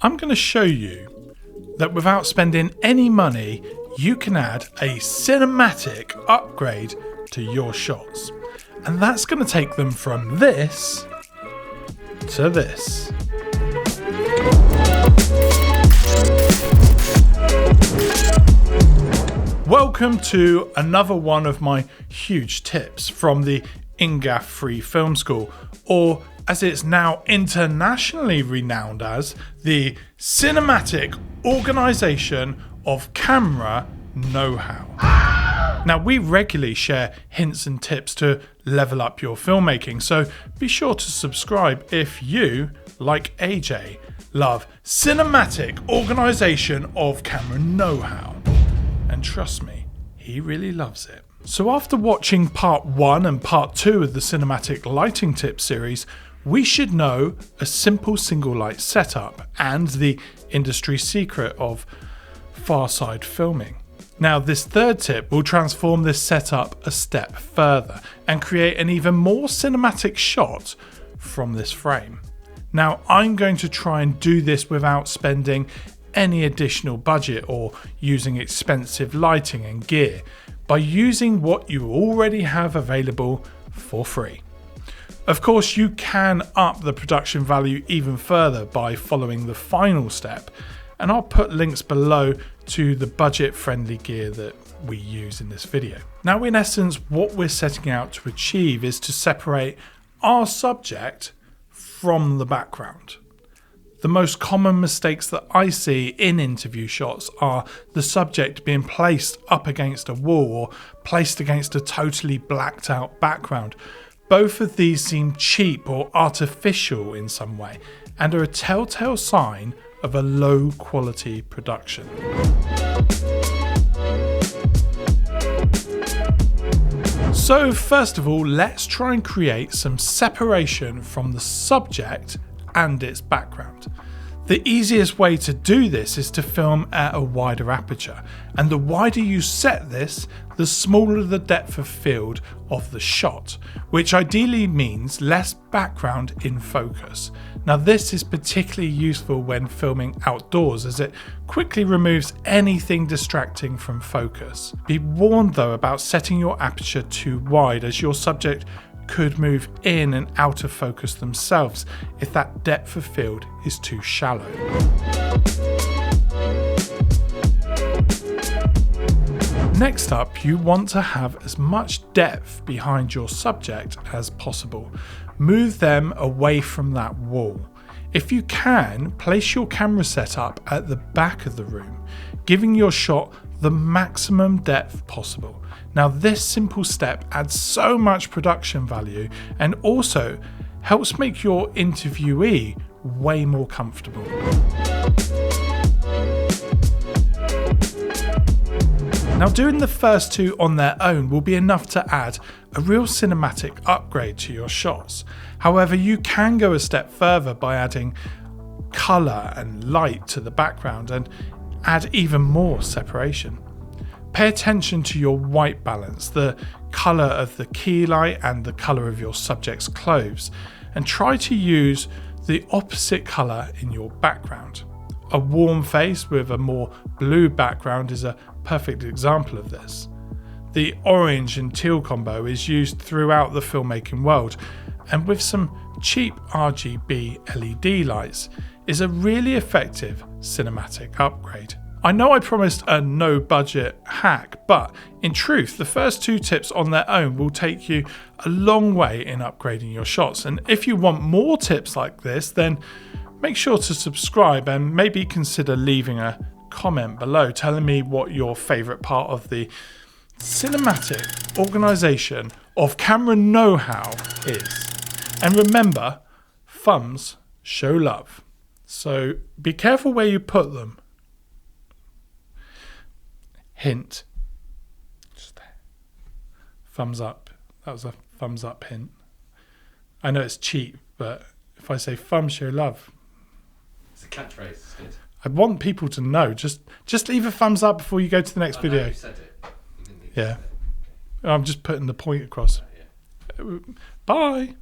I'm going to show you that without spending any money, you can add a cinematic upgrade to your shots. And that's going to take them from this to this. Welcome to another one of my huge tips from the INGAF Free Film School, or as it's now internationally renowned as, the Cinematic Organisation of Camera Know-How. Now, we regularly share hints and tips to level up your filmmaking, so be sure to subscribe if you, like AJ, love Cinematic Organisation of Camera Know-How. And trust me, he really loves it. So after watching part 1 and part 2 of the Cinematic Lighting Tips series, we should know a simple single light setup and the industry secret of far side filming. Now, this third tip will transform this setup a step further and create an even more cinematic shot from this frame. Now, I'm going to try and do this without spending any additional budget or using expensive lighting and gear, by using what you already have available for free. Of course, you can up the production value even further by following the final step, and I'll put links below to the budget-friendly gear that we use in this video. Now, in essence, what we're setting out to achieve is to separate our subject from the background. The most common mistakes that I see in interview shots are the subject being placed up against a wall or placed against a totally blacked out background. Both of these seem cheap or artificial in some way and are a telltale sign of a low quality production. So first of all, let's try and create some separation from the subject and its background. The easiest way to do this is to film at a wider aperture, and the wider you set this, the smaller the depth of field of the shot, which ideally means less background in focus. Now, this is particularly useful when filming outdoors, as it quickly removes anything distracting from focus. Be warned though about setting your aperture too wide, as your subject could move in and out of focus themselves if that depth of field is too shallow. Next up, you want to have as much depth behind your subject as possible. Move them away from that wall. If you can, place your camera setup at the back of the room, giving your shot the maximum depth possible. Now, this simple step adds so much production value and also helps make your interviewee way more comfortable. Now, doing the first two on their own will be enough to add a real cinematic upgrade to your shots. However, you can go a step further by adding colour and light to the background and add even more separation. Pay attention to your white balance, the colour of the key light and the colour of your subject's clothes, and try to use the opposite colour in your background. A warm face with a more blue background is a perfect example of this. The orange and teal combo is used throughout the filmmaking world, and with some cheap RGB LED lights is a really effective cinematic upgrade. I know I promised a no budget hack, but in truth, the first two tips on their own will take you a long way in upgrading your shots. And if you want more tips like this, then make sure to subscribe and maybe consider leaving a comment below telling me what your favourite part of the Cinematic Organisation of Camera Know-How is. And remember, thumbs show love. So be careful where you put them. Hint. Just there. Thumbs up. That was a thumbs up hint. I know it's cheap, but if I say thumbs show love, it's a catchphrase. It's good. I want people to know. Just leave a thumbs up before you go to the next video. No, you said it. You didn't need to Yeah. say it. I'm just putting the point across. Yeah. Bye.